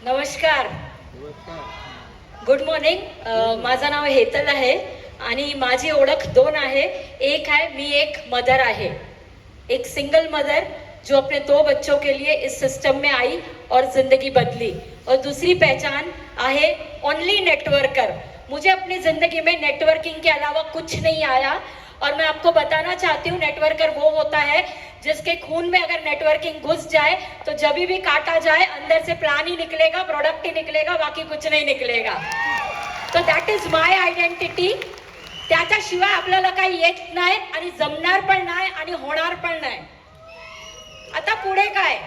नमस्कार. Good morning. माझं नाव हेतल आहे आणि माझी ओळख दोन आहे. एक है मी एक मदर आहे, एक सिंगल मदर जो अपने दो बच्चों के लिए इस सिस्टम में आई और जिंदगी बदली. और दूसरी पहचान आहे ओनली नेटवर्कर. मुझे अपनी जिंदगी में नेटवर्किंग के अलावा कुछ नहीं आया और मैं आपको बताना चाहती हूँ नेटवर्कर वो होता है जिसके खून में अगर नेटवर्किंग घुस जाए तो जब भी काटा जाए अंदर से प्लान ही निकलेगा, प्रोडक्ट ही निकलेगा, बाकी कुछ नहीं निकलेगा. तो दॅट इज माय आयडेंटिटी. त्याच्याशिवाय आपल्याला काही येत नाही आणि जमणार पण नाही आणि होणार पण नाही. आता पुढे काय?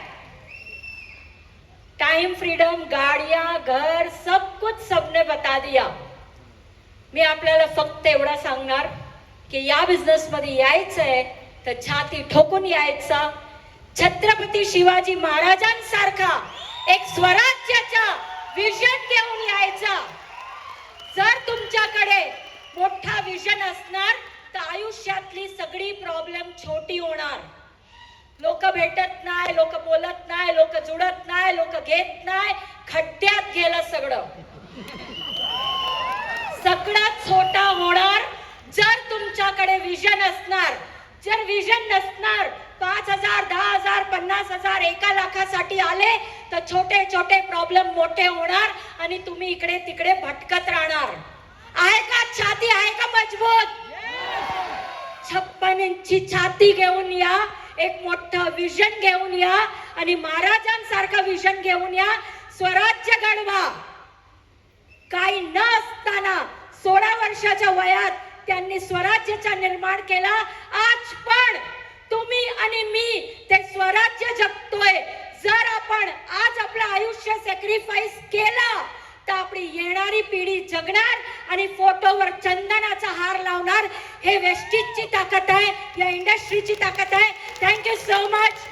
टाइम, फ्रीडम, गाड़ियां, घर, सब कुछ सबने बता दिया. मी आपल्याला फक्त एवढा सांगणार की या बिझनेस मध्ये यायचंय तर छाती ठोकून यायचा. छत्रपती शिवाजी महाराजांसारखा एक स्वराज्याचा विजन घेऊन यायचा. जर तुमच्याकडे मोठा विजन असणार तर आयुष्यातली सगळी प्रॉब्लेम छोटी होणार. लोक भेटत नाही, लोक बोलत नाही, लोक जुडत नाही, लोक घेत नाही, खड्ड्यात गेलं सगळं. सगळं छोटा होणार जर तुमच्याकडे विजन असणार. जर विजन नसणार, 5,000, 10,000, 50,000, 1 लाखासाठी आले तर छोटे छोटे प्रॉब्लेम मोठे होणार आणि तुम्ही इकडे तिकडे भटकत राहणार. आहे का छाती, आहे का मजबूत? 56 इंची छाती घेऊन या, एक मोठं विजन घेऊन या आणि महाराजांसारखं विजन घेऊन या. स्वराज्य घडवा. काही न असताना 16 वर्षाच्या वयात त्यांनी स्वराज्याचा निर्माण केला. आज पण तुम्ही आणि मी ते स्वराज्य जगतोय. जर आपण आज आपलं आयुष्य सॅक्रिफाईस केलं तर आपली येणारी पिढी जगणार आणि फोटोवर चंदनाचा हार लावणार. हे वेस्टीजची ताकद आहे, या इंडस्ट्रीची ताकद आहे. Thank you so much.